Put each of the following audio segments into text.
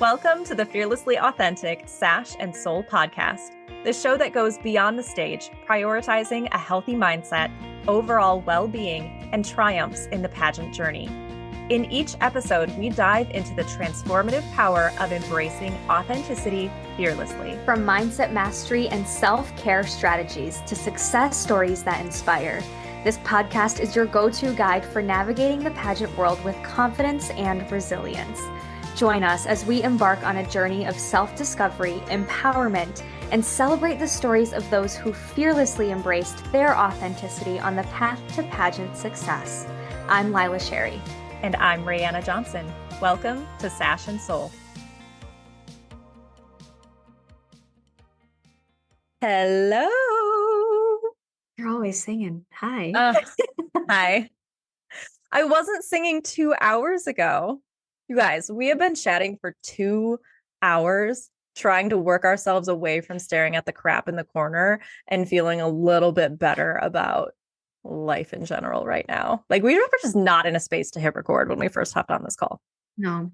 Welcome to the Fearlessly Authentic Sash and Soul podcast, the show that goes beyond the stage, prioritizing a healthy mindset, overall well-being, and triumphs in the pageant journey. In each episode, we dive into the transformative power of embracing authenticity fearlessly. From mindset mastery and self-care strategies to success stories that inspire, this podcast is your go-to guide for navigating the pageant world with confidence and resilience. Join us as we embark on a journey of self-discovery, empowerment, and celebrate the stories of those who fearlessly embraced their authenticity on the path to pageant success. I'm Lila Sherry. And I'm Rayanna Johnson. Welcome to Sash and Soul. Hello. You're always singing. Hi. Hi. I wasn't singing 2 hours ago. You guys, we have been chatting for 2 hours, trying to work ourselves away from staring at the crap in the corner and feeling a little bit better about life in general right now. Like, we were just not in a space to hit record when we first hopped on this call. No,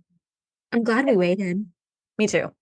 I'm glad we waited. Me too.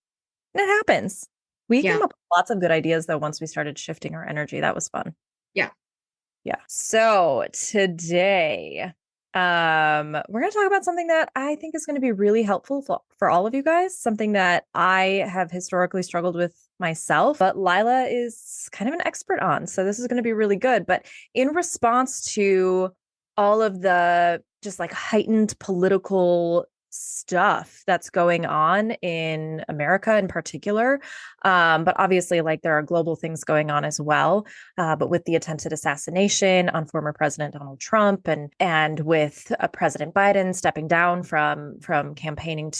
It happens. We came up with lots of good ideas, though, once we started shifting our energy. That was fun. Yeah. So today, we're going to talk about something that I think is going to be really helpful for all of you guys, something that I have historically struggled with myself, but Lila is kind of an expert on. So this is going to be really good. But in response to all of the just like heightened political stuff that's going on in America in particular, but obviously like there are global things going on as well, but with the attempted assassination on former President Donald Trump and with President Biden stepping down from campaigning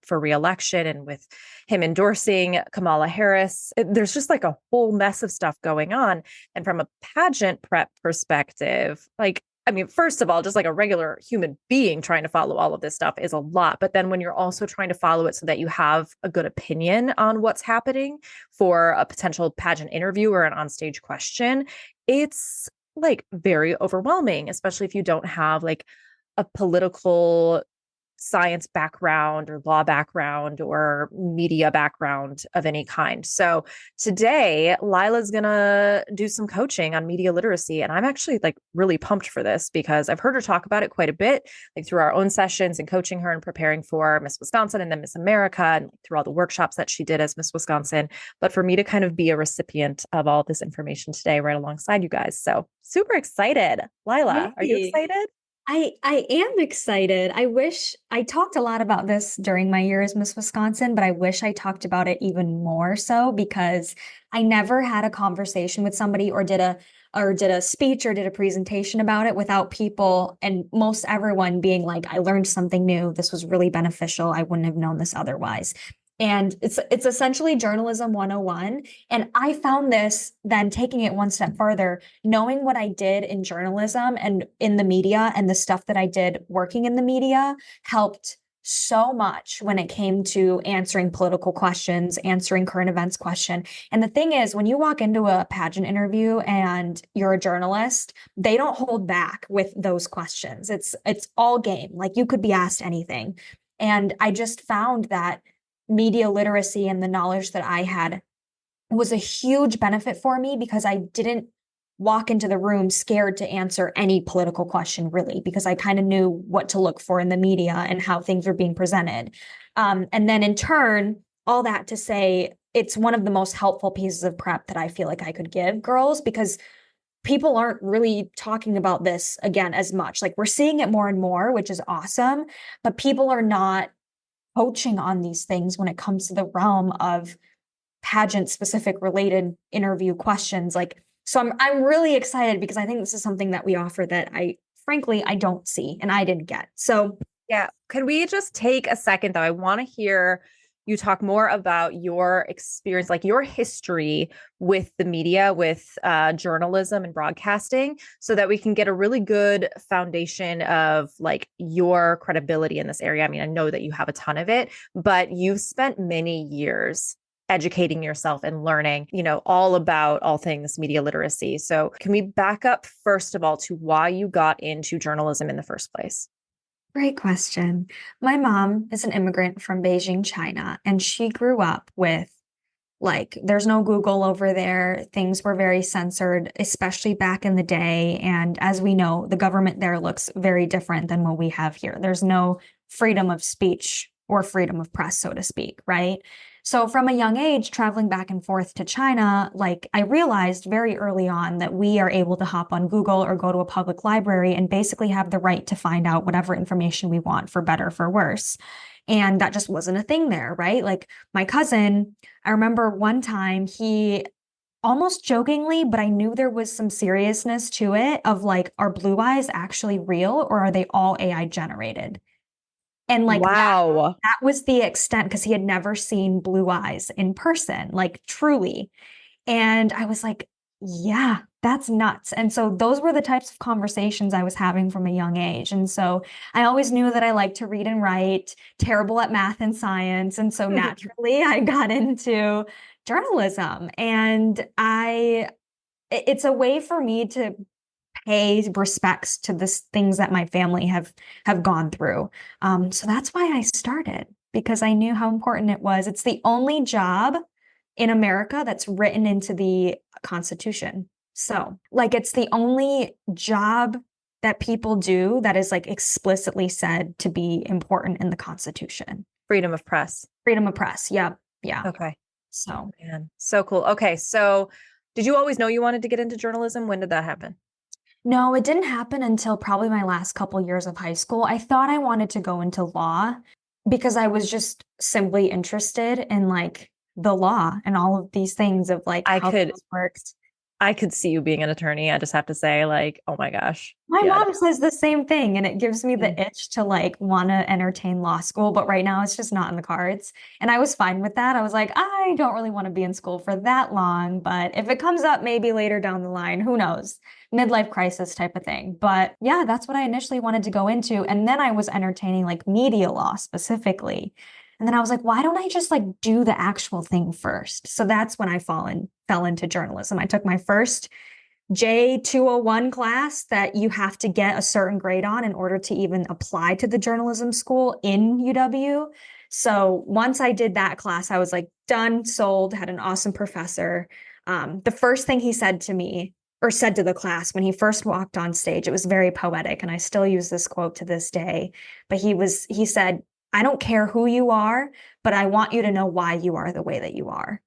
for re-election, and with him endorsing Kamala Harris, there's just like a whole mess of stuff going on. And from a pageant prep perspective, first of all, just like a regular human being trying to follow all of this stuff is a lot. But then when you're also trying to follow it so that you have a good opinion on what's happening for a potential pageant interview or an onstage question, it's like very overwhelming, especially if you don't have like a political science background or law background or media background of any kind. So today, Lila's gonna do some coaching on media literacy. And I'm actually like really pumped for this because I've heard her talk about it quite a bit, like through our own sessions and coaching her and preparing for Miss Wisconsin and then Miss America, and through all the workshops that she did as Miss Wisconsin. But for me to kind of be a recipient of all this information today, right alongside you guys. So super excited. Lila, Are you excited? I am excited. I wish I talked a lot about this during my year as Miss Wisconsin, but I wish I talked about it even more so because I never had a conversation with somebody or did a speech or did a presentation about it without people and most everyone being like, I learned something new. This was really beneficial. I wouldn't have known this otherwise. And it's essentially journalism 101. And I found this, then taking it one step further, knowing what I did in journalism and in the media and the stuff that I did working in the media helped so much when it came to answering political questions, answering current events question. And the thing is, when you walk into a pageant interview and you're a journalist, they don't hold back with those questions. It's all game. Like you could be asked anything. And I just found that media literacy and the knowledge that I had was a huge benefit for me because I didn't walk into the room scared to answer any political question, really, because I kind of knew what to look for in the media and how things were being presented. And then in turn, all that to say, it's one of the most helpful pieces of prep that I feel like I could give girls because people aren't really talking about this again as much. Like we're seeing it more and more, which is awesome, but people are not coaching on these things when it comes to the realm of pageant specific related interview questions. So I'm really excited because I think this is something that we offer that I don't see and I didn't get. So yeah. Can we just take a second though? I want to hear you talk more about your experience, like your history with the media, with journalism and broadcasting, so that we can get a really good foundation of like your credibility in this area. I mean, I know that you have a ton of it, but you've spent many years educating yourself and learning, all about all things media literacy. So can we back up first of all to why you got into journalism in the first place? Great question. My mom is an immigrant from Beijing, China, and she grew up with like, there's no Google over there. Things were very censored, especially back in the day. And as we know, the government there looks very different than what we have here. There's no freedom of speech or freedom of press, so to speak, right? So from a young age, traveling back and forth to China, like I realized very early on that we are able to hop on Google or go to a public library and basically have the right to find out whatever information we want, for better, for worse. And that just wasn't a thing there, right? Like my cousin, I remember one time he almost jokingly, but I knew there was some seriousness to it of like, are blue eyes actually real or are they all AI generated? And like Wow. that was the extent because he had never seen blue eyes in person, like truly. And I was like, yeah, that's nuts. And so those were the types of conversations I was having from a young age. And so I always knew that I liked to read and write, terrible at math and science. And so naturally I got into journalism and it's a way for me to pay respects to the things that my family have gone through. So that's why I started because I knew how important it was. It's the only job in America that's written into the Constitution. So, like, it's the only job that people do that is like explicitly said to be important in the Constitution. Freedom of press. Freedom of press. Yep. Yeah. Okay. Oh, So, man. So cool. Okay. So did you always know you wanted to get into journalism? When did that happen? no, it didn't happen until probably my last couple years of high school. I thought I wanted to go into law because I was just simply interested in like the law and all of these things of like I how could things works. I could see you being an attorney. I just have to say, like, oh my gosh. My Yeah. mom says the same thing, and it gives me Mm. the itch to like want to entertain law school, but right now it's just not in the cards. And I was fine with that. I was like, I don't really want to be in school for that long, but if it comes up maybe later down the line, who knows? Midlife crisis type of thing. But yeah, that's what I initially wanted to go into. And then I was entertaining like media law specifically. And then I was like, why don't I just like do the actual thing first? So that's when I fell into journalism. I took my first J201 class that you have to get a certain grade on in order to even apply to the journalism school in UW. So once I did that class, I was like done, sold, had an awesome professor. The first thing he said to me or said to the class when he first walked on stage, it was very poetic. And I still use this quote to this day. But he said, I don't care who you are, but I want you to know why you are the way that you are.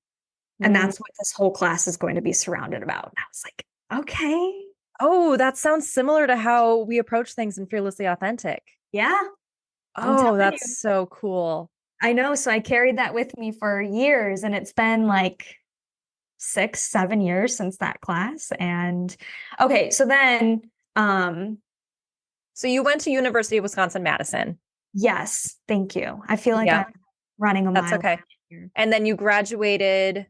And Mm. that's what this whole class is going to be surrounded about. And I was like, okay. Oh, that sounds similar to how we approach things in Fearlessly Authentic. Yeah, I'm Oh, telling that's you. so cool. I know. So I carried that with me for years, and it's been like 6, 7 years since that class. And okay, so then, So you went to University of Wisconsin-Madison. yes, thank you. I feel like I'm Yep, running a that's mile okay. here. And then you graduated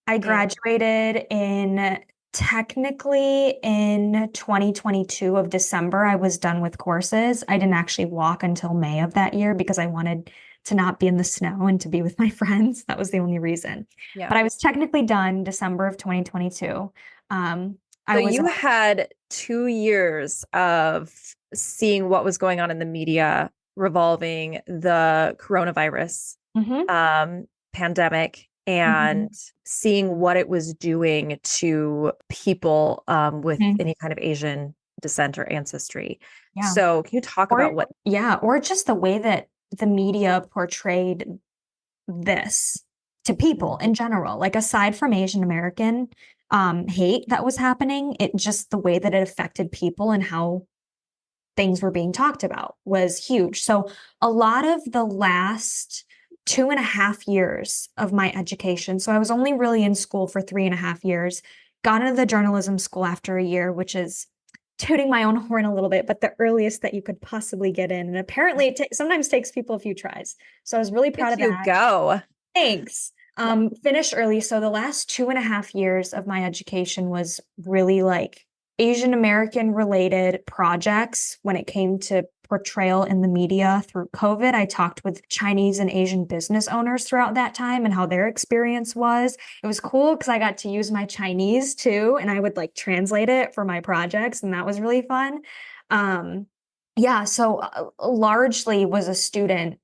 I in, graduated in technically in 2022 of December. I was done with courses. I didn't actually walk until May of that year because I wanted to not be in the snow and to be with my friends. That was the only reason. yeah. But I was technically done December of 2022. So I was, you had 2 years of seeing what was going on in the media revolving the coronavirus Mhm, pandemic and mhm, seeing what it was doing to people with mhm. any kind of Asian descent or ancestry. Yeah. So can you talk about Or what? yeah, or just the way that the media portrayed this to people in general. Like aside from Asian American hate that was happening, it just the way that it affected people and how things were being talked about was huge. So a lot of the last 2.5 years of my education, so I was only really in school for 3.5 years, got into the journalism school after a year, which is tooting my own horn a little bit, but the earliest that you could possibly get in. And apparently it sometimes takes people a few tries. So I was really proud Did of you that. go? Thanks. Yeah. Finished early. So the last 2.5 years of my education was really like Asian American related projects when it came to portrayal in the media through COVID. I talked with Chinese and Asian business owners throughout that time and how their experience was. It was cool because I got to use my Chinese too, and I would like translate it for my projects, and that was really fun. Um, Yeah, so largely was a student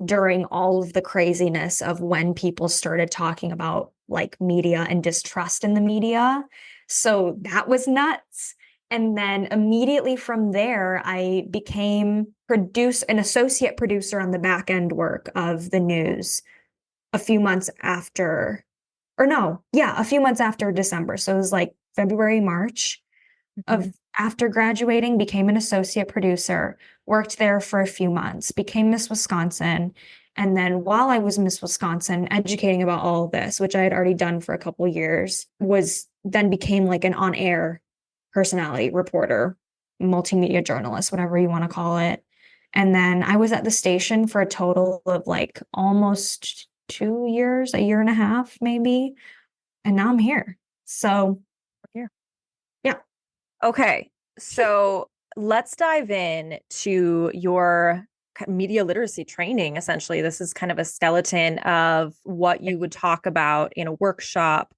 during all of the craziness of when people started talking about like media and distrust in the media. So that was nuts. And then immediately from there, I became an associate producer on the back end work of the news a few months after, or no, yeah, a few months after December. So it was like February, March of Mhm. after graduating, became an associate producer, worked there for a few months, became Miss Wisconsin. And then while I was Miss Wisconsin, educating about all of this, which I had already done for a couple years, was then became like an on-air personality reporter, multimedia journalist, whatever you want to call it. And then I was at the station for a total of like almost 2 years, a year and a half, maybe. And now I'm here. So, Yeah. yeah. Okay. So let's dive in to your media literacy training. Essentially, this is kind of a skeleton of what you would talk about in a workshop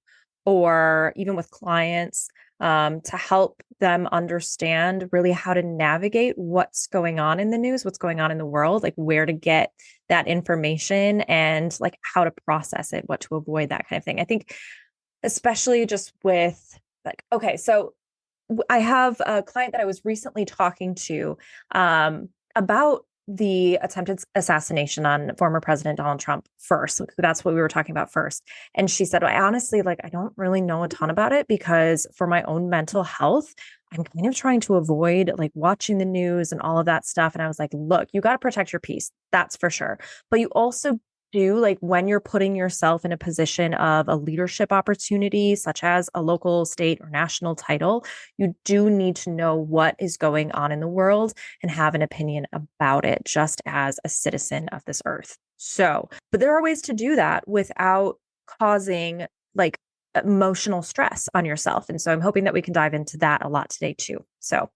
or even with clients, to help them understand really how to navigate what's going on in the news, what's going on in the world, like where to get that information and like how to process it, what to avoid, that kind of thing. I think, especially just with like, okay, so I have a client that I was recently talking to, about the attempted assassination on former President Donald Trump first. That's what we were talking about first. And she said, well, I honestly, like, I don't really know a ton about it because for my own mental health, I'm kind of trying to avoid like watching the news and all of that stuff. And I was like, look, you got to protect your peace. That's for sure. But you also do, like, when you're putting yourself in a position of a leadership opportunity, such as a local, state, or national title, you do need to know what is going on in the world and have an opinion about it, just as a citizen of this earth. So, but there are ways to do that without causing like emotional stress on yourself. And so I'm hoping that we can dive into that a lot today too. So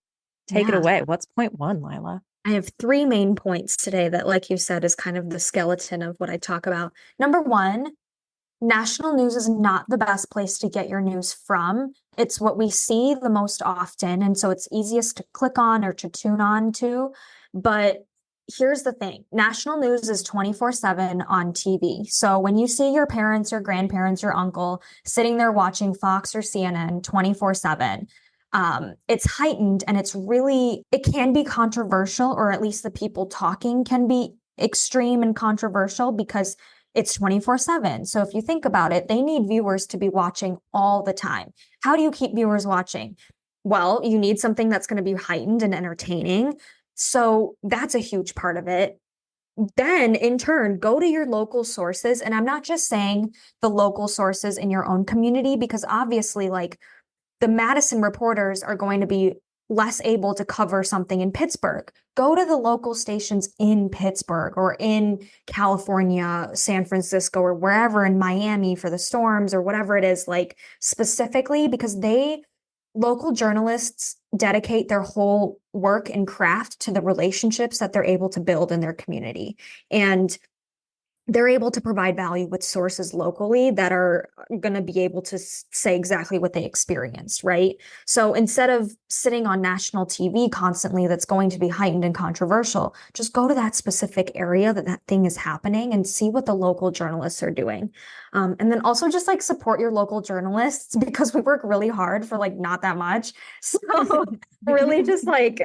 take it Yeah. away. What's point one, Lila? I have three main points today that, like you said, is kind of the skeleton of what I talk about. Number one, national news is not the best place to get your news from. It's what we see the most often. And so it's easiest to click on or to tune on to. But here's the thing, national news is 24/7 on TV. So when you see your parents, your grandparents, your uncle sitting there watching Fox or CNN 24/7, it's heightened and it can be controversial, or at least the people talking can be extreme and controversial because it's 24/7. So if you think about it, they need viewers to be watching all the time. How do you keep viewers watching? Well, you need something that's going to be heightened and entertaining. So that's a huge part of it. Then, in turn, go to your local sources. And I'm not just saying the local sources in your own community, because obviously, like, the Madison reporters are going to be less able to cover something in Pittsburgh. Go to the local stations in Pittsburgh or in California, San Francisco, or wherever, in Miami for the storms or whatever it is, like specifically, because local journalists dedicate their whole work and craft to the relationships that they're able to build in their community. And they're able to provide value with sources locally that are going to be able to say exactly what they experienced, right? So instead of sitting on national TV constantly, that's going to be heightened and controversial, just go to that specific area that thing is happening and see what the local journalists are doing. And then also just like support your local journalists because we work really hard for like not that much. So really just like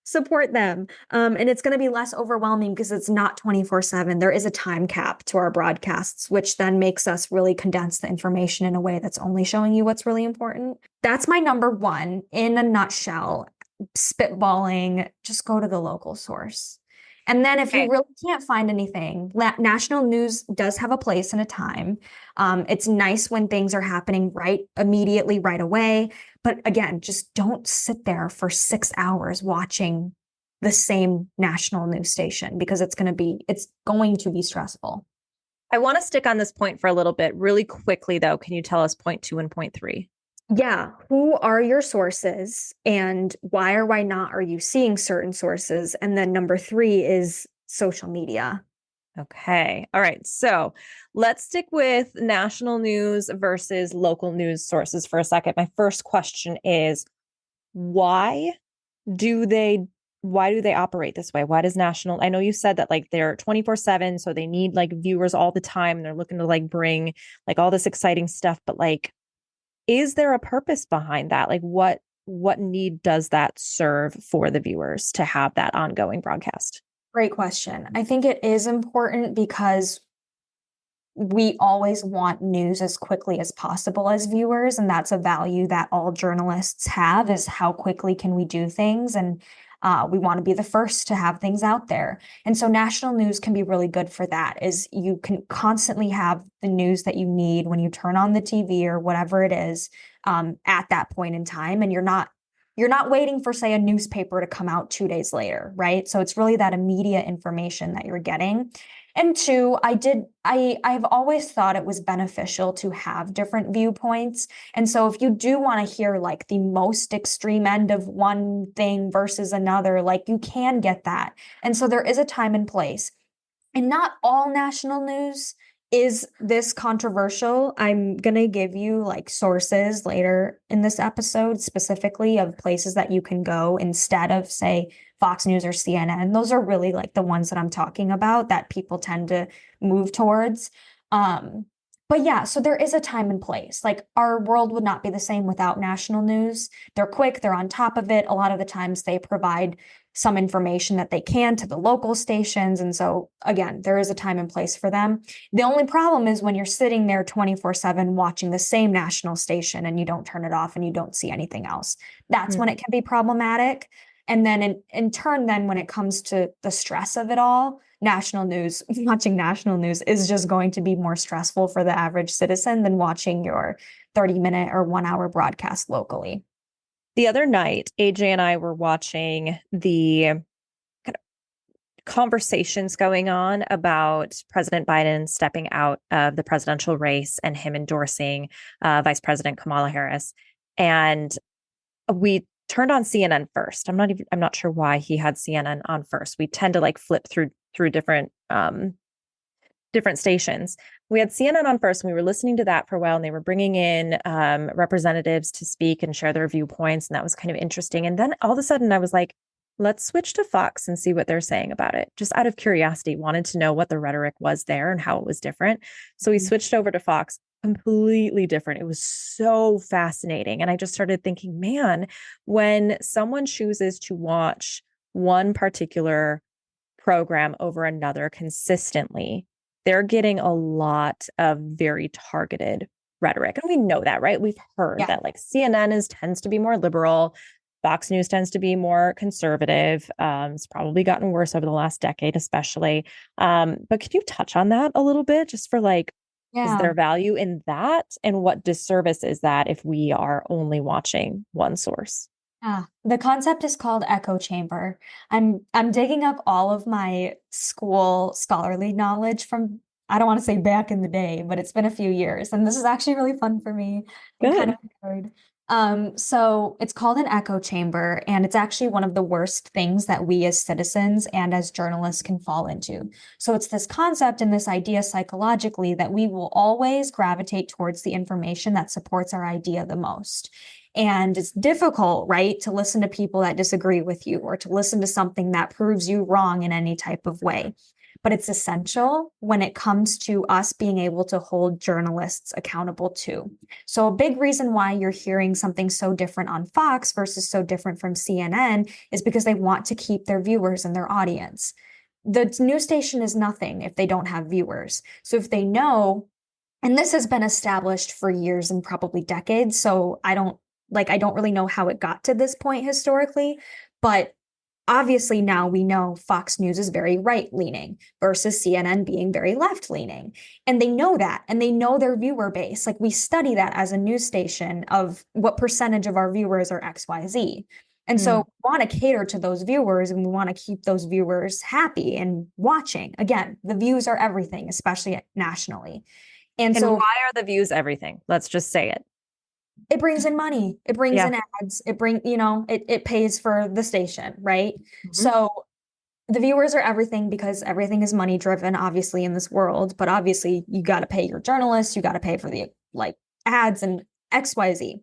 support them. And it's going to be less overwhelming because it's not 24/7. There is a time cap to our broadcasts, which then makes us really condense the information in a way that's only showing you what's really important. That's my number one in a nutshell. Spitballing, just go to the local source. And then if you Okay. really can't find anything, national news does have a place and a time. It's nice when things are happening right immediately, right away. But again, just don't sit there for 6 hours watching the same national news station because it's going to be stressful. I want to stick on this point for a little bit. Really quickly, though, can you tell us point two and point three? Yeah. Who are your sources and why or why not are you seeing certain sources? And then number three is social media. Okay. All right. So let's stick with national news versus local news sources for a second. My first question is, why do they why do they operate this way? Why does national, I know you said that like they're 24/7, so they need like viewers all the time and they're looking to like bring like all this exciting stuff, but like, is there a purpose behind that? Like what need does that serve for the viewers to have that ongoing broadcast? Great question. I think it is important because we always want news as quickly as possible as viewers, and that's a value that all journalists have, is how quickly can we do things, and we want to be the first to have things out there. And so national news can be really good for that, is you can constantly have the news that you need when you turn on the TV or whatever it is, at that point in time, and you're not waiting for, say, a newspaper to come out 2 days later, right? So it's really that immediate information that you're getting. And two, I've always thought it was beneficial to have different viewpoints. And so if you do want to hear like the most extreme end of one thing versus another, like you can get that. And so there is a time and place. And not all national news is this controversial. I'm going to give you like sources later in this episode specifically of places that you can go instead of, say, Fox News or CNN. Those are really like the ones that I'm talking about that people tend to move towards. But yeah, so there is a time and place. Like our world would not be the same without national news. They're quick, they're on top of it. A lot of the times they provide some information that they can to the local stations. And so again, there is a time and place for them. The only problem is when you're sitting there 24/7 watching the same national station and you don't turn it off and you don't see anything else. That's when it can be problematic. And then in turn, then when it comes to the stress of it all, national news, watching national news is just going to be more stressful for the average citizen than watching your 30-minute or 1 hour broadcast locally. The other night, AJ and I were watching the kind of conversations going on about President Biden stepping out of the presidential race and him endorsing Vice President Kamala Harris. And we turned on CNN first. I'm not sure why he had CNN on first. We tend to like flip through different stations. We had CNN on first, and we were listening to that for a while, and they were bringing in representatives to speak and share their viewpoints, and that was kind of interesting. And then all of a sudden I was like, let's switch to Fox and see what they're saying about it. Just out of curiosity, wanted to know what the rhetoric was there and how it was different. So we switched over to Fox. Completely different. It was so fascinating. And I just started thinking, man, when someone chooses to watch one particular program over another consistently, they're getting a lot of very targeted rhetoric. And we know that, right? We've heard that like CNN tends to be more liberal. Fox News tends to be more conservative. It's probably gotten worse over the last decade, especially. But could you touch on that a little bit just for like, is there value in that? And what disservice is that if we are only watching one source? The concept is called echo chamber. I'm digging up all of my school scholarly knowledge from, I don't want to say back in the day, but it's been a few years, and this is actually really fun for me and kind of weird. So it's called an echo chamber, and it's actually one of the worst things that we as citizens and as journalists can fall into. So it's this concept and this idea psychologically that we will always gravitate towards the information that supports our idea the most. And it's difficult, right, to listen to people that disagree with you or to listen to something that proves you wrong in any type of way. But it's essential when it comes to us being able to hold journalists accountable too. So a big reason why you're hearing something so different on Fox versus so different from CNN is because they want to keep their viewers and their audience. The news station is nothing if they don't have viewers. So if they know, and this has been established for years and probably decades, so I don't really know how it got to this point historically, but obviously now we know Fox News is very right-leaning versus CNN being very left-leaning. And they know that, and they know their viewer base. Like we study that as a news station of what percentage of our viewers are XYZ. And so we want to cater to those viewers, and we want to keep those viewers happy and watching. Again, the views are everything, especially nationally. And so why are the views everything? Let's just say it. It brings in money. It brings in ads. It pays for the station, right? So the viewers are everything because everything is money driven, obviously, in this world. But obviously, you got to pay your journalists. You got to pay for the like ads and XYZ.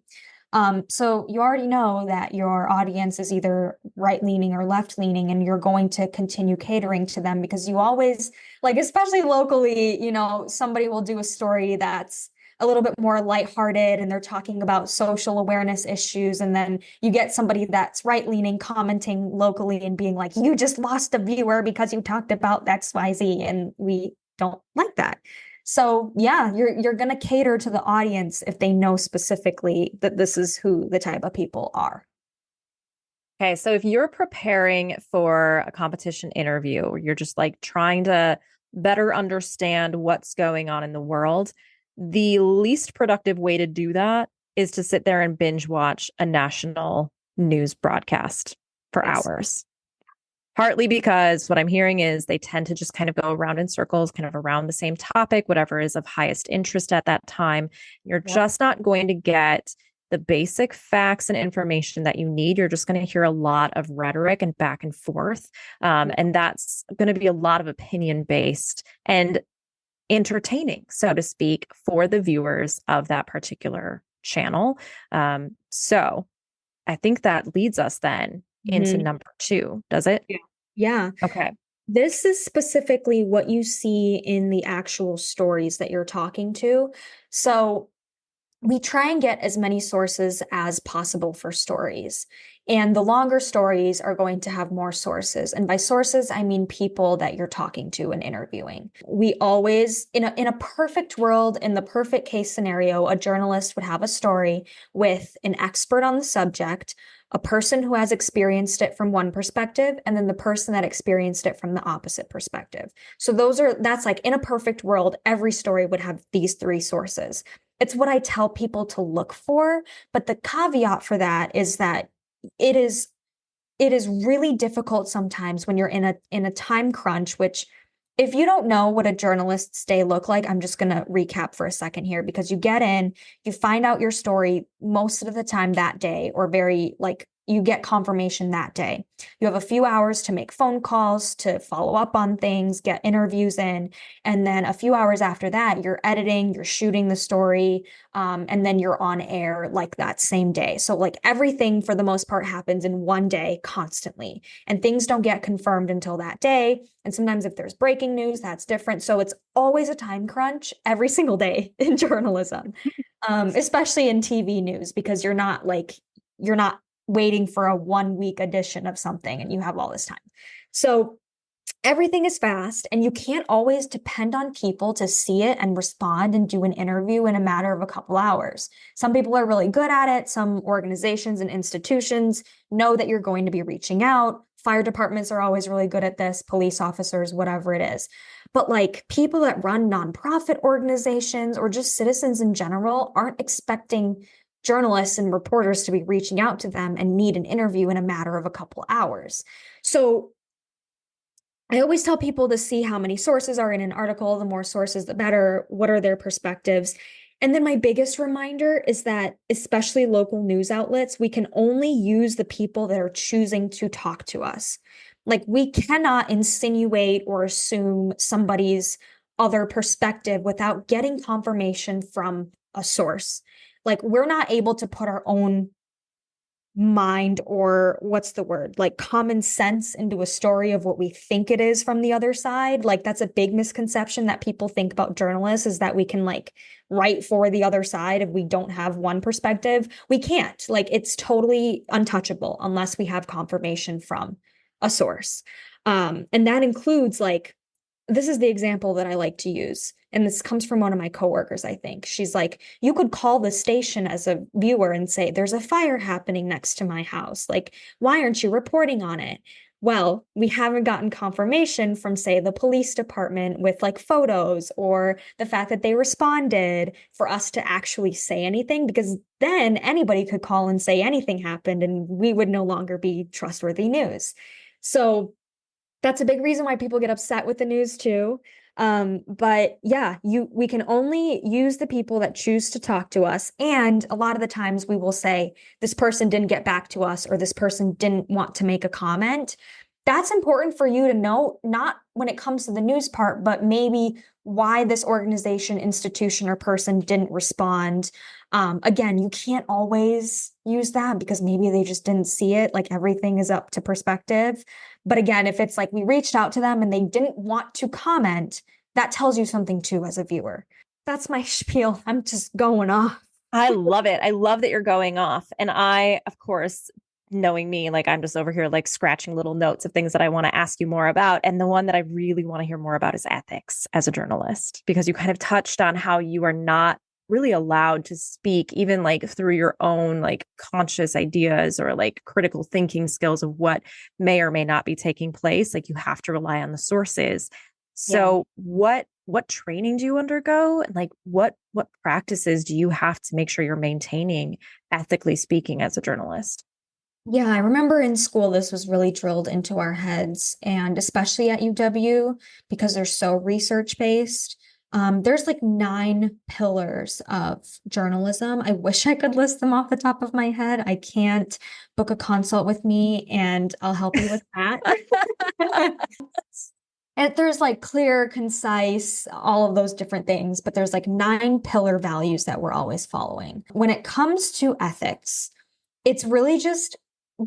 So you already know that your audience is either right leaning or left leaning, and you're going to continue catering to them because you always, like, especially locally, somebody will do a story that's a little bit more lighthearted and they're talking about social awareness issues. And then you get somebody that's right leaning commenting locally and being like, you just lost a viewer because you talked about XYZ. And we don't like that. So yeah, you're going to cater to the audience if they know specifically that this is who the type of people are. Okay, so if you're preparing for a competition interview, or you're just like trying to better understand what's going on in the world, the least productive way to do that is to sit there and binge watch a national news broadcast for Yes. hours. Partly because what I'm hearing is they tend to just kind of go around in circles, kind of around the same topic, whatever is of highest interest at that time. You're just not going to get the basic facts and information that you need. You're just going to hear a lot of rhetoric and back and forth. And that's going to be a lot of opinion based and entertaining, so to speak, for the viewers of that particular channel. So I think that leads us then into number 2, does it? Yeah. Okay. This is specifically what you see in the actual stories that you're talking to. So we try and get as many sources as possible for stories. And the longer stories are going to have more sources. And by sources, I mean people that you're talking to and interviewing. We always, in a perfect world, in the perfect case scenario, a journalist would have a story with an expert on the subject, a person who has experienced it from one perspective, and then the person that experienced it from the opposite perspective. So that's like in a perfect world, every story would have these 3 sources. It's what I tell people to look for, but the caveat for that is that it is really difficult sometimes when you're in a time crunch, which if you don't know what a journalist's day look like, I'm just going to recap for a second here because you get in, you find out your story most of the time that day, or very like you get confirmation that day. You have a few hours to make phone calls, to follow up on things, get interviews in. And then a few hours after that, you're editing, you're shooting the story, and then you're on air like that same day. So like everything for the most part happens in one day constantly, and things don't get confirmed until that day. And sometimes if there's breaking news, that's different. So it's always a time crunch every single day in journalism, especially in TV news, because you're not waiting for a 1 week edition of something and you have all this time. So everything is fast, and you can't always depend on people to see it and respond and do an interview in a matter of a couple hours. Some people are really good at it. Some organizations and institutions know that you're going to be reaching out. Fire departments are always really good at this, police officers, whatever it is. But like people that run nonprofit organizations or just citizens in general aren't expecting journalists and reporters to be reaching out to them and need an interview in a matter of a couple hours. So I always tell people to see how many sources are in an article. The more sources, the better. What are their perspectives? And then my biggest reminder is that, especially local news outlets, we can only use the people that are choosing to talk to us. Like, we cannot insinuate or assume somebody's other perspective without getting confirmation from a source. Like, we're not able to put our own mind, or what's the word, like common sense, into a story of what we think it is from the other side. Like, that's a big misconception that people think about journalists, is that we can like write for the other side if we don't have one perspective. We can't. Like, it's totally untouchable unless we have confirmation from a source. And that includes, like, this is the example that I like to use. And this comes from one of my coworkers, I think. She's like, you could call the station as a viewer and say, there's a fire happening next to my house. Like, why aren't you reporting on it? Well, we haven't gotten confirmation from, say, the police department with like photos or the fact that they responded for us to actually say anything, because then anybody could call and say anything happened and we would no longer be trustworthy news. So that's a big reason why people get upset with the news too. But yeah, we can only use the people that choose to talk to us. And a lot of the times we will say, this person didn't get back to us, or this person didn't want to make a comment. that's important for you to know, not when it comes to the news part, but maybe why this organization, institution, or person didn't respond. Again, you can't always use that because maybe they just didn't see it. Like everything is up to perspective. But again, if it's like we reached out to them and they didn't want to comment, that tells you something too as a viewer. That's my spiel. I'm just going off. I love it. I love that you're going off. And I, of course, knowing me, like I'm just over here, like scratching little notes of things that I want to ask you more about. And the one that I really want to hear more about is ethics as a journalist, because you kind of touched on how you are not really allowed to speak, even like through your own like conscious ideas or like critical thinking skills of what may or may not be taking place. Like you have to rely on the sources. Yeah. So what training do you undergo? And like what practices do you have to make sure you're maintaining ethically speaking as a journalist? Yeah, I remember in school this was really drilled into our heads, and especially at UW because they're so research based. There's like 9 pillars of journalism. I wish I could list them off the top of my head. I can't. Book a consult with me and I'll help you with that. And there's like clear, concise, all of those different things, but there's like 9 pillar values that we're always following. When it comes to ethics, it's really just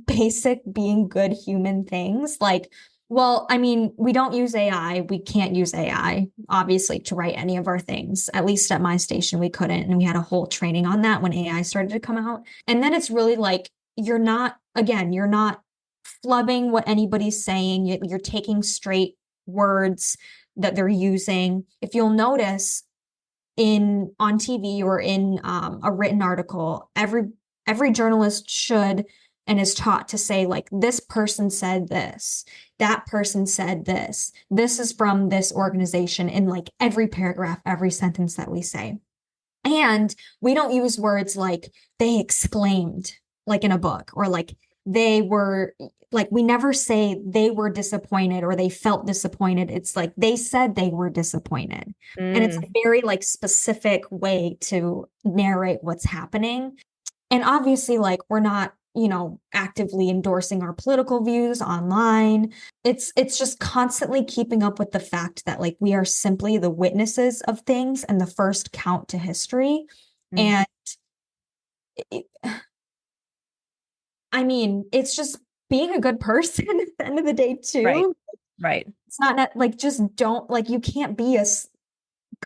basic being good human things. Like, well, I mean, we don't use AI. We can't use AI, obviously, to write any of our things. At least at my station, we couldn't. And we had a whole training on that when AI started to come out. And then it's really like, you're not flubbing what anybody's saying. You're taking straight words that they're using. If you'll notice in on TV or in a written article, every journalist should and is taught to say like this person said this, that person said this is from this organization in like every paragraph, every sentence that we say. And we don't use words like they exclaimed, like in a book, or like they were, like, we never say they were disappointed or they felt disappointed. It's like they said they were disappointed. And it's Mm, a very like specific way to narrate what's happening. And obviously, like, we're not, actively endorsing our political views online. It's just constantly keeping up with the fact that like we are simply the witnesses of things and the first count to history. mm. And it, I mean, it's just being a good person at the end of the day Right. too. Right. It's not like just don't like you can't be a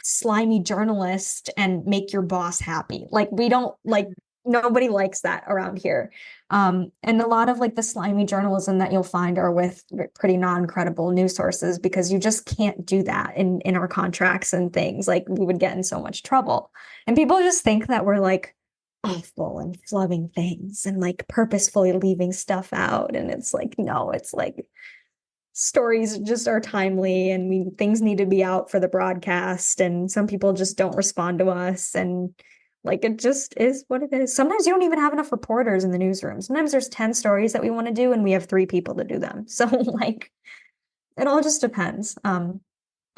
slimy journalist and make your boss happy. Like we don't like nobody likes that around here. And a lot of like the slimy journalism that you'll find are with pretty non-credible news sources because you just can't do that in our contracts and things. Like we would get in so much trouble. And people just think that we're like awful and flubbing things and like purposefully leaving stuff out. And it's like, no, it's like stories just are timely and things need to be out for the broadcast and some people just don't respond to us and like it just is what it is. Sometimes you don't even have enough reporters in the newsroom. Sometimes there's 10 stories that we want to do and we have 3 people to do them. So like it all just depends. So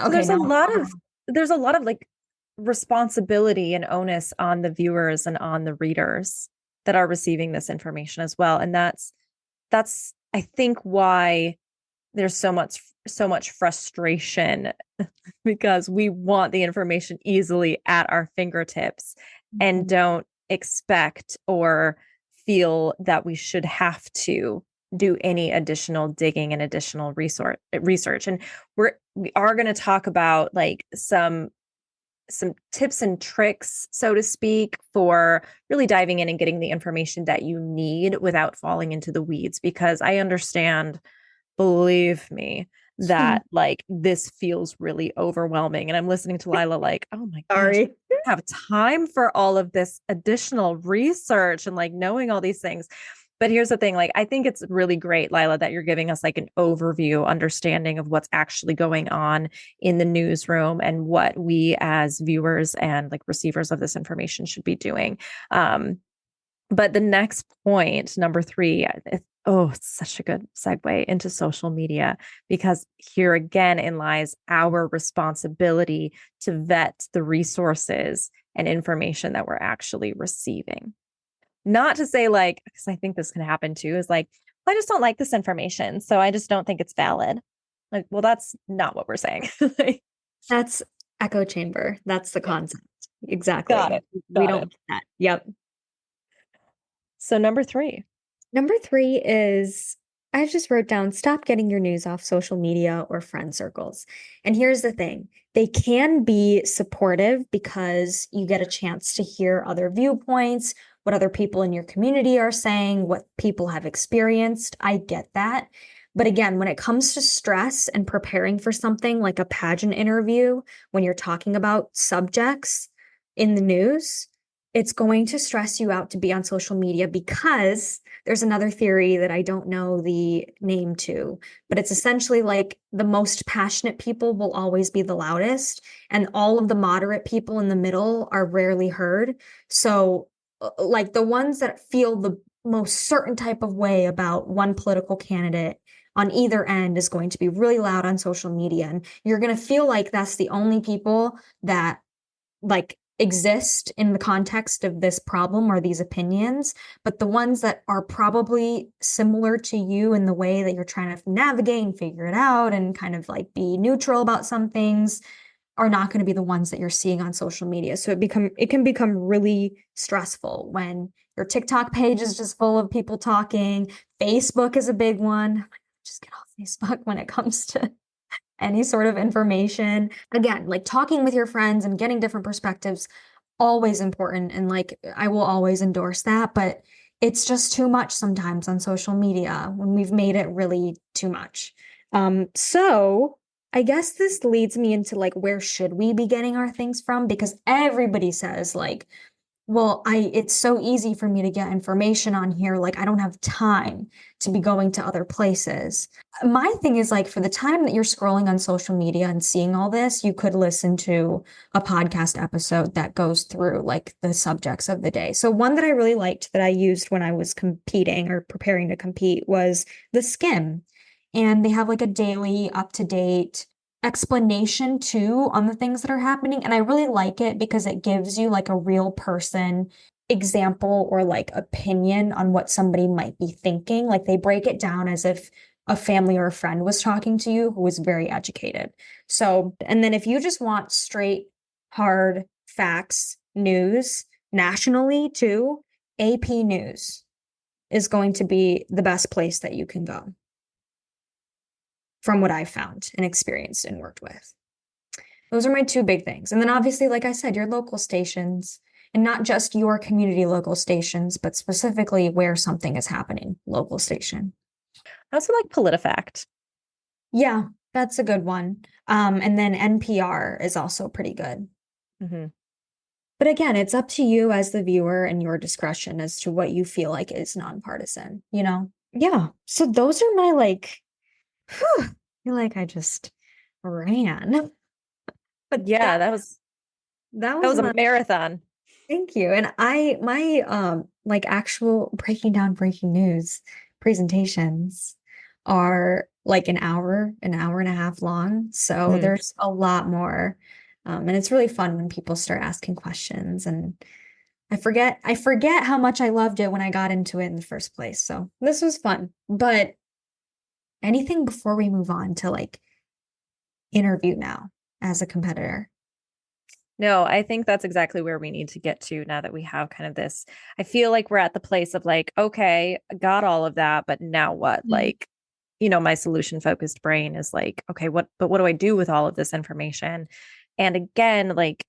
Okay, now there's a lot of like responsibility and onus on the viewers and on the readers that are receiving this information as well. And that's I think why there's so much frustration because we want the information easily at our fingertips and don't expect or feel that we should have to do any additional digging and additional research. And we are going to talk about like some tips and tricks, so to speak, for really diving in and getting the information that you need without falling into the weeds, because I understand, believe me, that like this feels really overwhelming. And I'm listening to Lila like, oh my gosh, sorry. I don't have time for all of this additional research and like knowing all these things. But here's the thing, like, I think it's really great, Lila, that you're giving us like an overview understanding of what's actually going on in the newsroom and what we as viewers and like receivers of this information should be doing. But the next point, number 3, it's such a good segue into social media, because here again in lies our responsibility to vet the resources and information that we're actually receiving. Not to say like, because I think this can happen too, is like I just don't like this information. So I just don't think it's valid. Like, well, that's not what we're saying. Like, That's echo chamber. That's the yeah, concept. got Exactly. it. We Got don't it. want that. Yep. So number three. Number three is I just wrote down stop getting your news off social media or friend circles. And here's the thing, they can be supportive because you get a chance to hear other viewpoints, what other people in your community are saying, what people have experienced. I get that. But again, when it comes to stress and preparing for something like a pageant interview, when you're talking about subjects in the news, it's going to stress you out to be on social media because there's another theory that I don't know the name to, but it's essentially like the most passionate people will always be the loudest, and all of the moderate people in the middle are rarely heard. So, like the ones that feel the most certain type of way about one political candidate on either end is going to be really loud on social media. And you're going to feel like that's the only people that like exist in the context of this problem or these opinions, but the ones that are probably similar to you in the way that you're trying to navigate and figure it out and kind of like be neutral about some things are not going to be the ones that you're seeing on social media. So it can become really stressful when your TikTok page is just full of people talking. Facebook is a big one. Just get off Facebook when it comes to any sort of information. Again, like talking with your friends and getting different perspectives, always important. And like, I will always endorse that, but it's just too much sometimes on social media when we've made it really too much. So I guess this leads me into like, where should we be getting our things from? Because everybody says like, well, it's so easy for me to get information on here. Like, I don't have time to be going to other places. My thing is like, for the time that you're scrolling on social media and seeing all this, you could listen to a podcast episode that goes through like the subjects of the day. So one that I really liked that I used when I was competing or preparing to compete was The Skim. And they have like a daily up to date explanation too on the things that are happening. And I really like it because it gives you like a real person example or like opinion on what somebody might be thinking. Like they break it down as if a family or a friend was talking to you who was very educated. So, and then if you just want straight, hard facts, news nationally too, AP News is going to be the best place that you can go from what I've found and experienced and worked with. Those are my two big things. And then obviously, like I said, your local stations and not just your community local stations, but specifically where something is happening, local station. I also like PolitiFact. Yeah, that's a good one. And then NPR is also pretty good. Mm-hmm. But again, it's up to you as the viewer and your discretion as to what you feel like is nonpartisan, you know? Yeah. So those are my like, whew, I feel like I just ran. But Yeah, that that was was a my marathon. thank you. And I my like actual breaking down breaking news presentations are like an hour and a half long. So Mm. there's a lot more. And it's really fun when people start asking questions and I forget how much I loved it when I got into it in the first place. So this was fun. But anything before we move on to like interview now as a competitor? No, I think that's exactly where we need to get to now that we have kind of this. I feel like we're at the place of like, okay, got all of that, but now what? Mhm. Like, my solution focused brain is like, okay, what do I do with all of this information? And again, like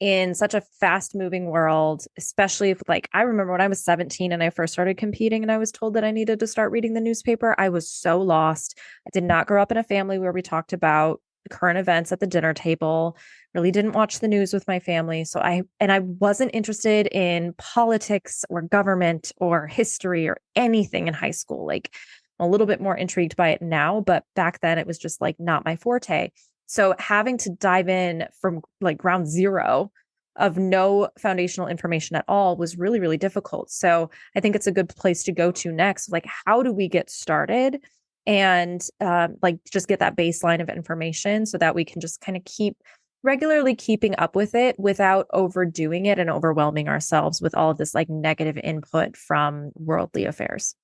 in such a fast moving world, especially if like I remember when I was 17 and I first started competing and I was told that I needed to start reading the newspaper, I was so lost. I did not grow up in a family where we talked about current events at the dinner table, really didn't watch the news with my family. So I wasn't interested in politics or government or history or anything in high school. Like I'm a little bit more intrigued by it now, but back then it was just like not my forte. So having to dive in from like ground zero of no foundational information at all was really, really difficult. So I think it's a good place to go to next. Like, how do we get started and like just get that baseline of information so that we can just kind of keep regularly keeping up with it without overdoing it and overwhelming ourselves with all of this like negative input from worldly affairs.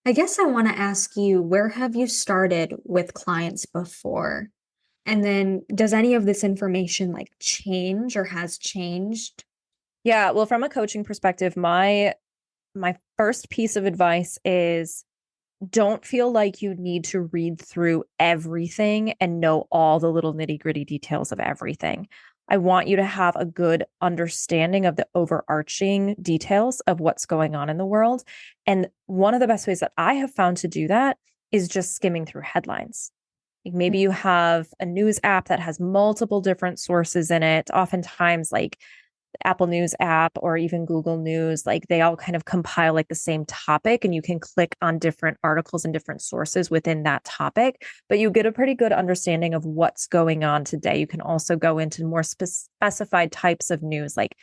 I guess I want to ask you, where have you started with clients before? And then does any of this information like change or has changed? Yeah, well, from a coaching perspective, my first piece of advice is don't feel like you need to read through everything and know all the little nitty-gritty details of everything. I want you to have a good understanding of the overarching details of what's going on in the world. And one of the best ways that I have found to do that is just skimming through headlines. Like maybe you have a news app that has multiple different sources in it. Oftentimes, like Apple News app or even Google News, like they all kind of compile like the same topic and you can click on different articles and different sources within that topic, but you get a pretty good understanding of what's going on today. You can also go into more specified types of news, like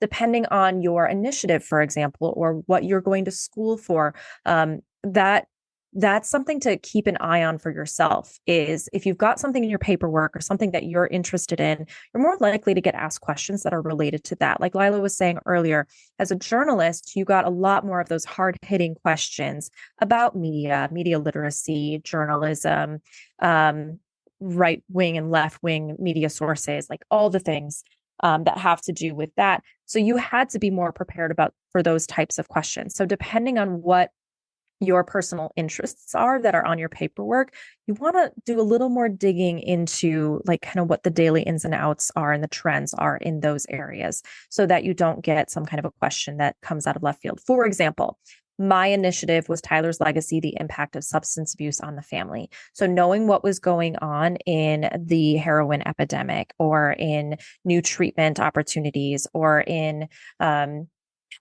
depending on your initiative, for example, or what you're going to school for. That that's something to keep an eye on for yourself is if you've got something in your paperwork or something that you're interested in, you're more likely to get asked questions that are related to that. Like Lila was saying earlier, as a journalist, you got a lot more of those hard-hitting questions about media literacy, journalism, right wing and left wing media sources, like all the things that have to do with that. So you had to be more prepared about for those types of questions. So depending on what your personal interests are that are on your paperwork, you want to do a little more digging into like kind of what the daily ins and outs are and the trends are in those areas so that you don't get some kind of a question that comes out of left field. For example, my initiative was Tyler's Legacy, the impact of substance abuse on the family. So knowing what was going on in the heroin epidemic or in new treatment opportunities or in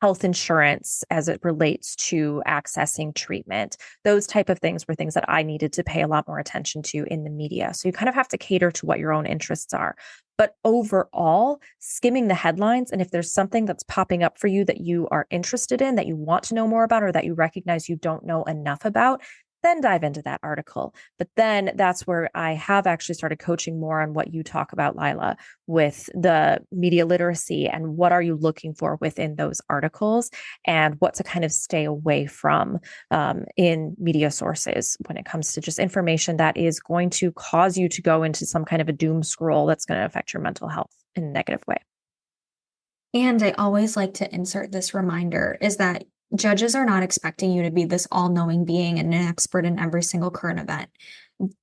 health insurance as it relates to accessing treatment. Those type of things were things that I needed to pay a lot more attention to in the media. So you kind of have to cater to what your own interests are. But overall, skimming the headlines, and if there's something that's popping up for you that you are interested in, that you want to know more about, or that you recognize you don't know enough about, then dive into that article. But then that's where I have actually started coaching more on what you talk about, Lila, with the media literacy and what are you looking for within those articles and what to kind of stay away from in media sources when it comes to just information that is going to cause you to go into some kind of a doom scroll that's going to affect your mental health in a negative way. And I always like to insert this reminder is that judges are not expecting you to be this all-knowing being and an expert in every single current event.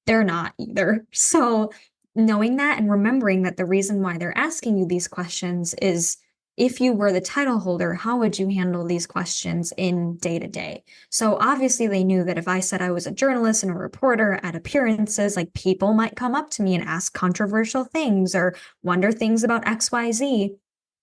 They're not either. So knowing that and remembering that the reason why they're asking you these questions is if you were the title holder, how would you handle these questions in day to day? So obviously they knew that if I said I was a journalist and a reporter at appearances, like people might come up to me and ask controversial things or wonder things about XYZ.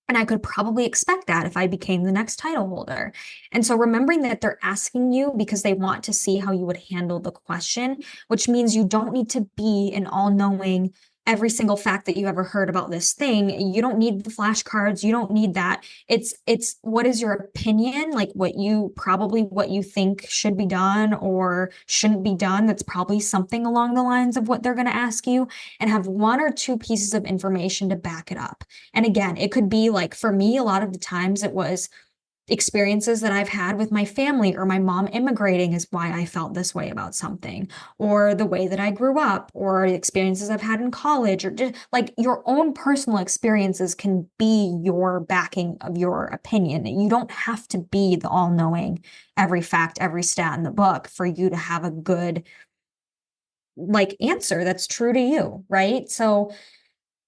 And I could probably expect that if I became the next title holder. And so remembering that they're asking you because they want to see how you would handle the question, which means you don't need to be an all-knowing every single fact that you ever heard about this thing. You don't need the flashcards. You don't need that. It's what is your opinion, like what you think should be done or shouldn't be done. That's probably something along the lines of what they're going to ask you, and have one or two pieces of information to back it up. And again, it could be like for me, a lot of the times it was experiences that I've had with my family or my mom immigrating is why I felt this way about something, or the way that I grew up, or experiences I've had in college, or just like your own personal experiences can be your backing of your opinion. You don't have to be the all knowing, every fact, every stat in the book for you to have a good like answer that's true to you, right? So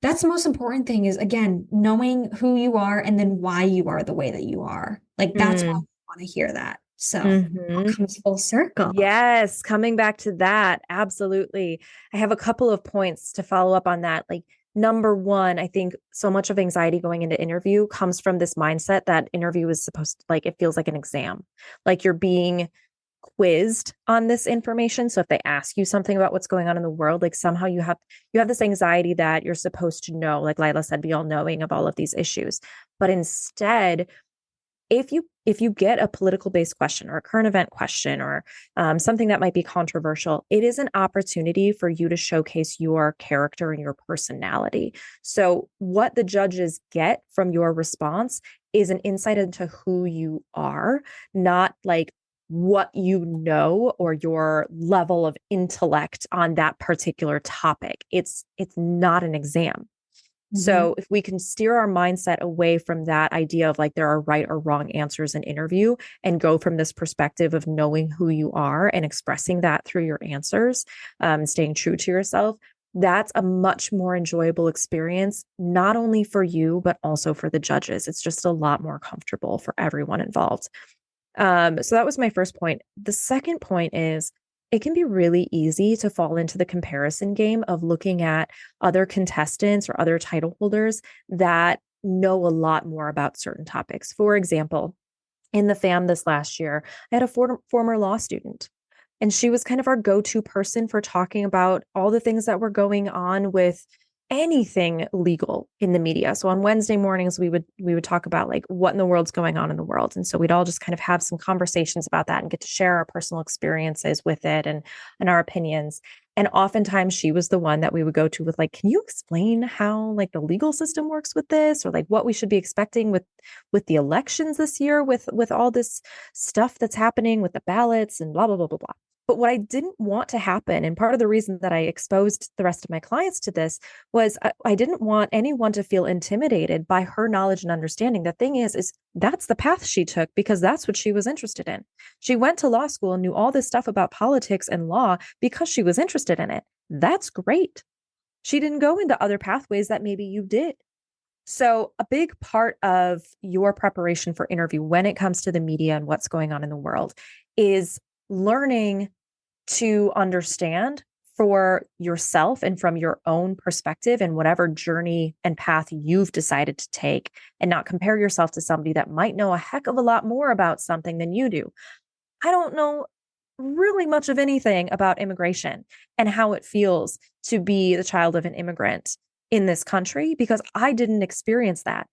that's the most important thing is again, knowing who you are and then why you are the way that you are. Like that's why I Mm. want to hear that. So all Mm-hmm. comes full circle. Yes, coming back to that, absolutely. I have a couple of points to follow up on that. Like, number one, I think so much of anxiety going into interview comes from this mindset that interview is supposed to, like, it feels like an exam, like you're being quizzed on this information. So if they ask you something about what's going on in the world, like somehow you have this anxiety that you're supposed to know, like Lila said, be all knowing of all of these issues. But instead, if you get a political based question or a current event question or something that might be controversial, it is an opportunity for you to showcase your character and your personality. So what the judges get from your response is an insight into who you are, not like what you know or your level of intellect on that particular topic. It's not an exam. Mm-hmm. So if we can steer our mindset away from that idea of like there are right or wrong answers in interview and go from this perspective of knowing who you are and expressing that through your answers, staying true to yourself, that's a much more enjoyable experience, not only for you, but also for the judges. It's just a lot more comfortable for everyone involved. So that was my first point. The second point is it can be really easy to fall into the comparison game of looking at other contestants or other title holders that know a lot more about certain topics. For example, in the fam this last year, I had a former law student, and she was kind of our go-to person for talking about all the things that were going on with anything legal in the media. So on Wednesday mornings we would talk about like what in the world's going on in the world. And so we'd all just kind of have some conversations about that and get to share our personal experiences with it and our opinions. And oftentimes she was the one that we would go to with like, can you explain how like the legal system works with this, or like what we should be expecting with the elections this year with all this stuff that's happening with the ballots and blah blah blah blah blah. But what I didn't want to happen, and part of the reason that I exposed the rest of my clients to this was I didn't want anyone to feel intimidated by her knowledge and understanding. The thing is that's the path she took because that's what she was interested in. She went to law school and knew all this stuff about politics and law because she was interested in it. That's great. She didn't go into other pathways that maybe you did. So, a big part of your preparation for interview when it comes to the media and what's going on in the world is learning to understand for yourself and from your own perspective and whatever journey and path you've decided to take, and not compare yourself to somebody that might know a heck of a lot more about something than you do. I don't know really much of anything about immigration and how it feels to be the child of an immigrant in this country because I didn't experience that.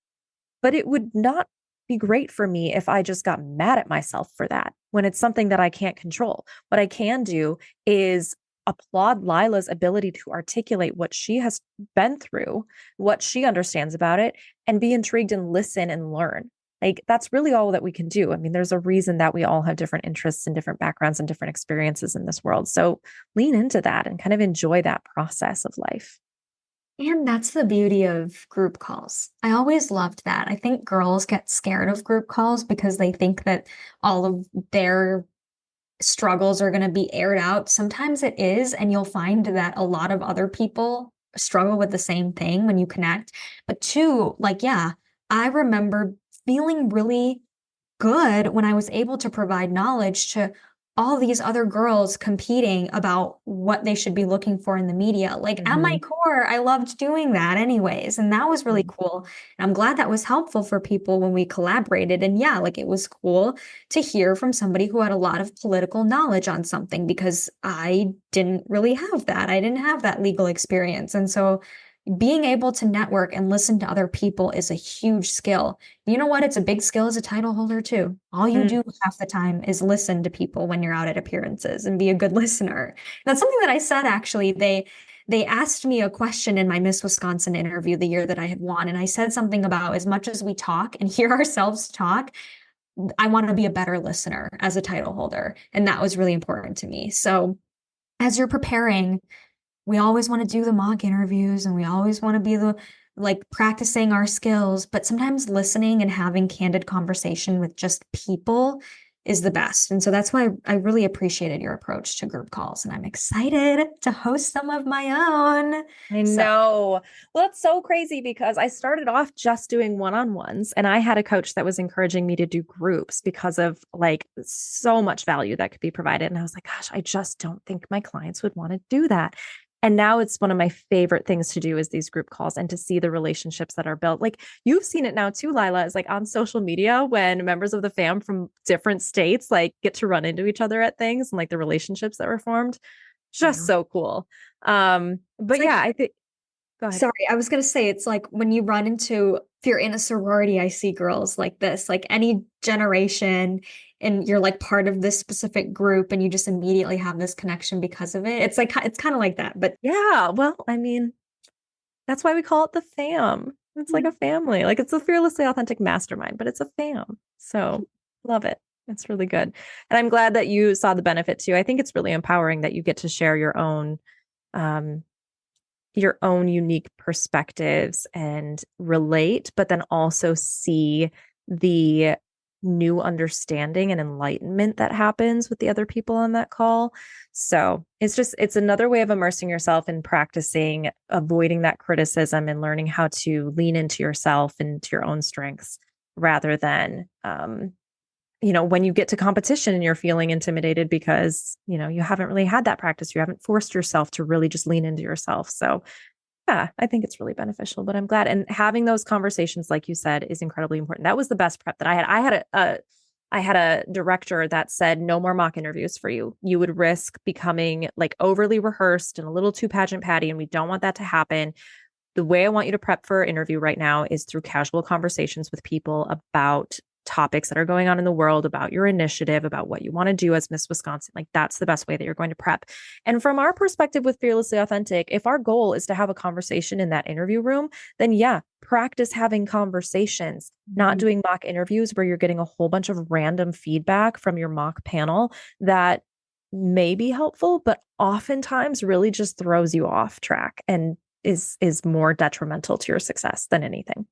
But it would not be great for me if I just got mad at myself for that when it's something that I can't control. What I can do is applaud Lila's ability to articulate what she has been through, what she understands about it, and be intrigued and listen and learn. Like that's really all that we can do. I mean, there's a reason that we all have different interests and different backgrounds and different experiences in this world. So lean into that and kind of enjoy that process of life. And that's the beauty of group calls. I always loved that. I think girls get scared of group calls because they think that all of their struggles are going to be aired out. Sometimes it is, and you'll find that a lot of other people struggle with the same thing when you connect. But two, like, yeah, I remember feeling really good when I was able to provide knowledge to all these other girls competing about what they should be looking for in the media. Like at my Mm-hmm. core, I loved doing that anyways. And that was really cool. And I'm glad that was helpful for people when we collaborated. And yeah, like it was cool to hear from somebody who had a lot of political knowledge on something because I didn't really have that. I didn't have that legal experience. And so being able to network and listen to other people is a huge skill. You know what? It's a big skill as a title holder too. All you Mm-hmm. do half the time is listen to people when you're out at appearances and be a good listener. That's something that I said actually. They asked me a question in my Miss Wisconsin interview the year that I had won, and I said something about as much as we talk and hear ourselves talk, I want to be a better listener as a title holder, and that was really important to me. So as you're preparing, we always want to do the mock interviews and we always want to be the like practicing our skills, but sometimes listening and having candid conversation with just people is the best. And so that's why I really appreciated your approach to group calls, and I'm excited to host some of my own. I So, know. Well, it's so crazy because I started off just doing one-on-ones and I had a coach that was encouraging me to do groups because of like so much value that could be provided. And I was like, gosh, I just don't think my clients would want to do that. And now it's one of my favorite things to do is these group calls and to see the relationships that are built. Like you've seen it now too, Lila, is like on social media when members of the fam from different states like get to run into each other at things and like the relationships that were formed. Just yeah. so cool. It's But like yeah, I think go ahead. Sorry, I was gonna say it's like when you run into, if you're in a sorority, I see girls like this, like any generation, and you're like part of this specific group and you just immediately have this connection because of it. It's like it's kind of like that, but Yeah, well, I mean, that's why we call it the fam. It's like a family. Like it's a fearlessly authentic mastermind, but it's a fam. So love it. It's really good. And I'm glad that you saw the benefit too. I think it's really empowering that you get to share um, your own unique perspectives and relate, but then also see the new understanding and enlightenment that happens with the other people on that call. So it's another way of immersing yourself in practicing, avoiding that criticism and learning how to lean into yourself and to your own strengths rather than, when you get to competition and you're feeling intimidated because, you haven't really had that practice. You haven't forced yourself to really just lean into yourself. So yeah, I think it's really beneficial, but I'm glad. And having those conversations, like you said, is incredibly important. That was the best prep that I had. I had a director that said, no more mock interviews for you. You would risk becoming like overly rehearsed and a little too pageant patty. And we don't want that to happen. The way I want you to prep for an interview right now is through casual conversations with people about topics that are going on in the world, about your initiative, about what you want to do as Miss Wisconsin. Like that's the best way that you're going to prep. And from our perspective with Fearlessly Authentic, if our goal is to have a conversation in that interview room, then yeah, practice having conversations, not Mhm. doing mock interviews where you're getting a whole bunch of random feedback from your mock panel that may be helpful, but oftentimes really just throws you off track and is more detrimental to your success than anything.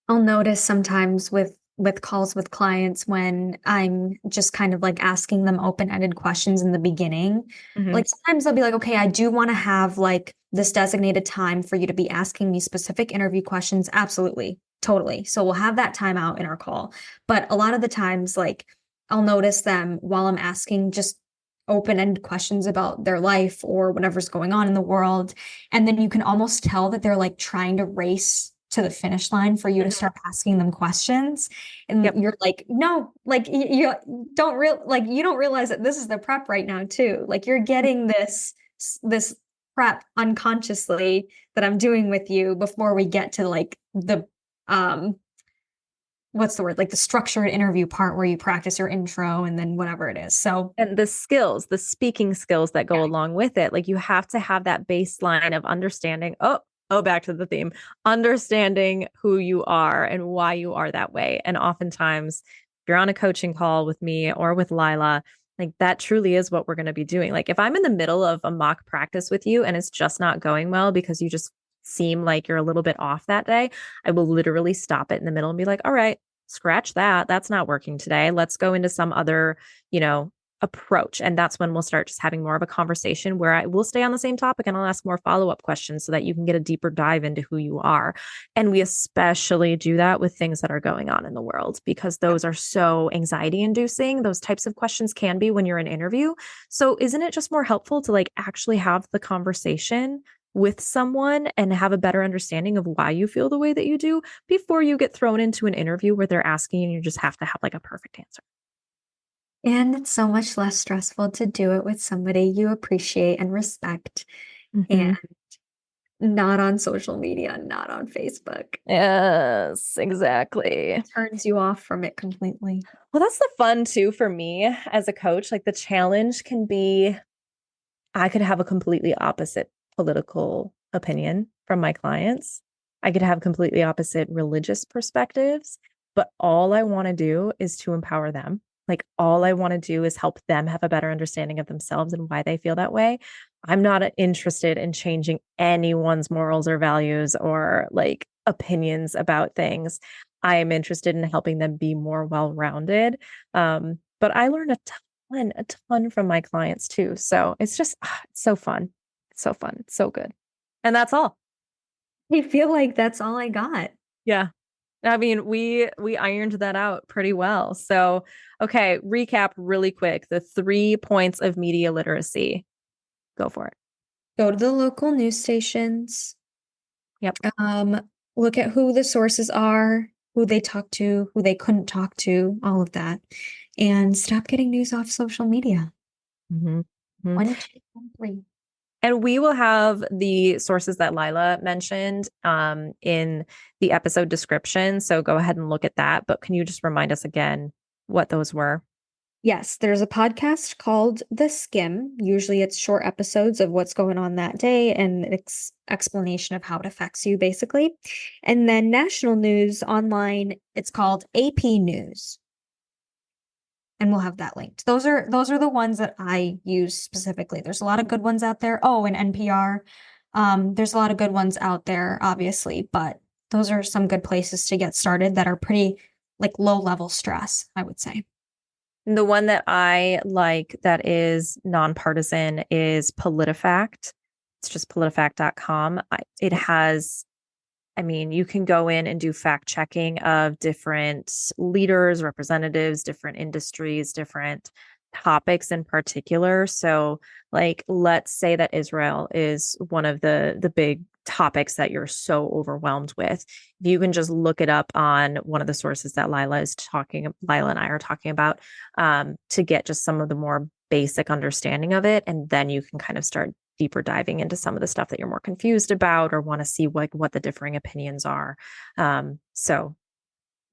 I'll notice sometimes with calls with clients when I'm just kind of like asking them open-ended questions in the beginning. Mm-hmm. Like sometimes I'll be like, okay, I do want to have like this designated time for you to be asking me specific interview questions. Absolutely. Totally. So we'll have that time out in our call. But a lot of the times, like I'll notice them while I'm asking just open-ended questions about their life or whatever's going on in the world. And then you can almost tell that they're like trying to race to the finish line for you to Mm-hmm. start asking them questions. And Yep. you're like, no, like you don't you don't realize that this is the prep right now too. Like you're getting this prep unconsciously that I'm doing with you before we get to like the um what's the word? Like the structured interview part where you practice your intro and then whatever it is. So And the skills, the speaking skills that go along with it, like you have to have that baseline of understanding. Back to the theme, understanding who you are and why you are that way. And oftentimes, if you're on a coaching call with me or with Lila, like that truly is what we're going to be doing. Like if I'm in the middle of a mock practice with you and it's just not going well because you just seem like you're a little bit off that day, I will literally stop it in the middle and be like, all right, scratch that. That's not working today. Let's go into some other, approach. And that's when we'll start just having more of a conversation where I will stay on the same topic and I'll ask more follow-up questions so that you can get a deeper dive into who you are. And we especially do that with things that are going on in the world because those are so anxiety inducing. Those types of questions can be when you're in an interview. So isn't it just more helpful to like actually have the conversation with someone and have a better understanding of why you feel the way that you do before you get thrown into an interview where they're asking and you just have to have like a perfect answer. and it's so much less stressful to do it with somebody you appreciate and respect and Mm-hmm. not on social media, not on Facebook. Yes, exactly. Turns you off from it completely. Well, that's the fun too for me as a coach. Like the challenge can be I could have a completely opposite political opinion from my clients. I could have completely opposite religious perspectives, but all I want to do is to empower them. Like all I want to do is help them have a better understanding of themselves and why they feel that way. I'm not interested in changing anyone's morals or values or like opinions about things. I am interested in helping them be more well-rounded. But I learned a ton from my clients too. So it's just it's so fun. It's so fun. It's so good. And that's all. I feel like that's all I got. Yeah. I mean, we ironed that out pretty well. So, okay, recap really quick. The 3 points of media literacy. Go for it. Go to the local news stations, Yep. look at who the sources are, who they talk to, who they couldn't talk to, all of that, and stop getting news off social media. Mm-hmm. Mm-hmm. 1, 2, 3. And we will have the sources that Lila mentioned in the episode description. So go ahead and look at that. But can you just remind us again what those were? Yes, there's a podcast called The Skim. Usually it's short episodes of what's going on that day and explanation of how it affects you, basically. And then national news online, it's called AP News. and we'll have that linked. Those are the ones that I use specifically. There's a lot of good ones out there. Oh, and NPR. There's a lot of good ones out there, obviously, but those are some good places to get started that are pretty like low level stress, I would say. The one that I like that is nonpartisan is PolitiFact. It's just politifact.com. It has, I mean, you can go in and do fact checking of different leaders, representatives, different industries, different topics in particular. So, like, let's say that Israel is one of the big topics that you're so overwhelmed with. If you can just look it up on one of the sources that Lila and I are talking about, to get just some of the more basic understanding of it, and then you can kind of start deeper diving into some of the stuff that you're more confused about or want to see what the differing opinions are. So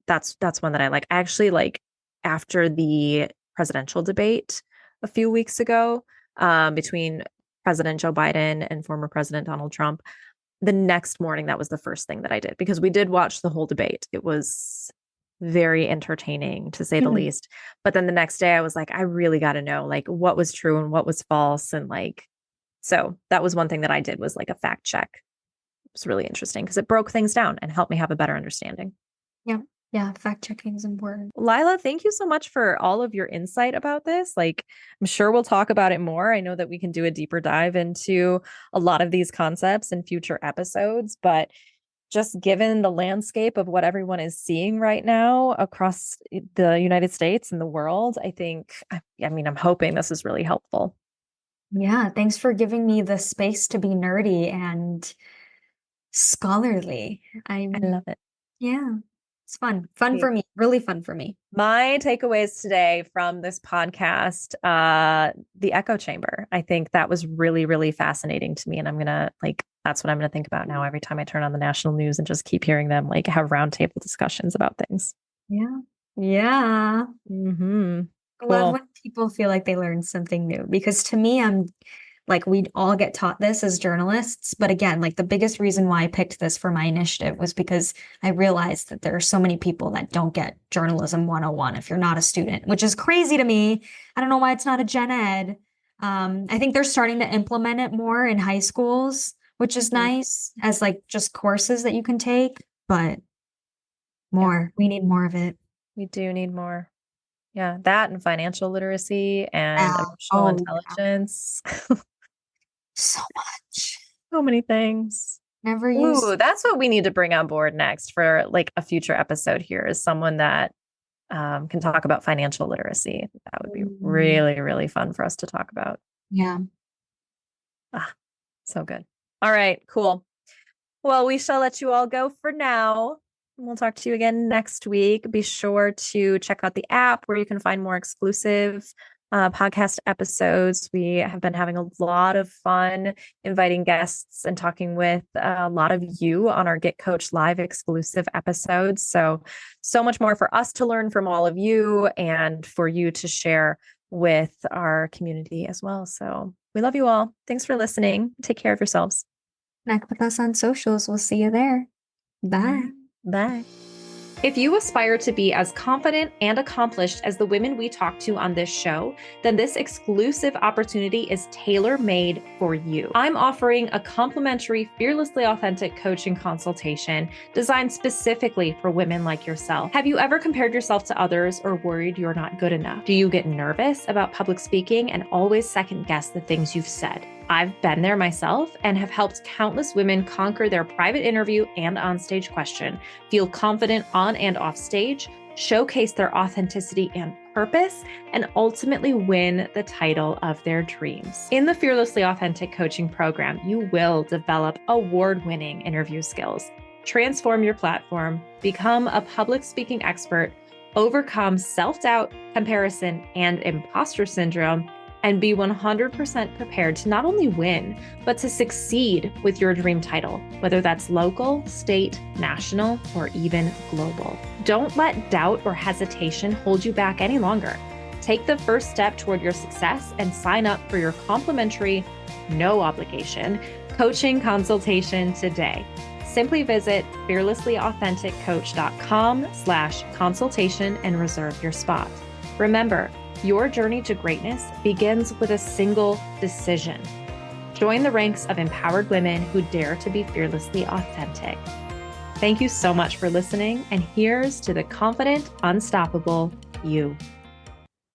that's one that I like. I actually like after the presidential debate a few weeks ago, between President Joe Biden and former President Donald Trump. The next morning, that was the first thing that I did, because we did watch the whole debate. It was very entertaining, to say the least. But then the next day I was like, I really got to know like what was true and what was false. And like, so that was one thing that I did, was like a fact check. It was really interesting because it broke things down and helped me have a better understanding. Yeah. Yeah. Fact checking is important. Lila, thank you so much for all of your insight about this. Like, I'm sure we'll talk about it more. I know that we can do a deeper dive into a lot of these concepts in future episodes, but just given the landscape of what everyone is seeing right now across the United States and the world, I mean, I'm hoping this is really helpful. Yeah. Thanks for giving me the space to be nerdy and scholarly. I love it. Yeah. It's fun. Fun for me. Really fun for me. My takeaways today from this podcast, the echo chamber. I think that was really, really fascinating to me. And that's what I'm going to think about now every time I turn on the national news and just keep hearing them like have roundtable discussions about things. Yeah. Yeah. Mm-hmm. I love when people feel like they learned something new, because to me, I'm like, we all get taught this as journalists. But again, like the biggest reason why I picked this for my initiative was because I realized that there are so many people that don't get journalism 101 if you're not a student, which is crazy to me. I don't know why it's not a gen ed. I think they're starting to implement it more in high schools, which is nice, as like just courses that you can take, but we need more of it. We do need more. Yeah, that and financial literacy and emotional intelligence. So much. So many things. Never used. Ooh, that's what we need to bring on board next for like a future episode here, is someone that can talk about financial literacy. That would be really, really fun for us to talk about. Yeah. So good. All right, cool. Well, we shall let you all go for now. We'll talk to you again next week. Be sure to check out the app where you can find more exclusive podcast episodes. We have been having a lot of fun inviting guests and talking with a lot of you on our Get Coach Live exclusive episodes. So much more for us to learn from all of you and for you to share with our community as well. So we love you all. Thanks for listening. Take care of yourselves. Connect with us on socials. We'll see you there. Bye. Bye. If you aspire to be as confident and accomplished as the women we talk to on this show, then this exclusive opportunity is tailor-made for you. I'm offering a complimentary, fearlessly authentic coaching consultation designed specifically for women like yourself. Have you ever compared yourself to others or worried you're not good enough? Do you get nervous about public speaking and always second guess the things you've said? I've been there myself and have helped countless women conquer their private interview and onstage question, feel confident on and off stage, showcase their authenticity and purpose, and ultimately win the title of their dreams. In the Fearlessly Authentic Coaching Program, you will develop award-winning interview skills, transform your platform, become a public speaking expert, overcome self-doubt, comparison, and imposter syndrome, and be 100% prepared to not only win, but to succeed with your dream title, whether that's local, state, national, or even global. Don't let doubt or hesitation hold you back any longer. Take the first step toward your success and sign up for your complimentary, no obligation coaching consultation today. Simply visit fearlesslyauthenticoach.com/consultation and reserve your spot. Remember, your journey to greatness begins with a single decision. Join the ranks of empowered women who dare to be fearlessly authentic. Thank you so much for listening, and here's to the confident, unstoppable you.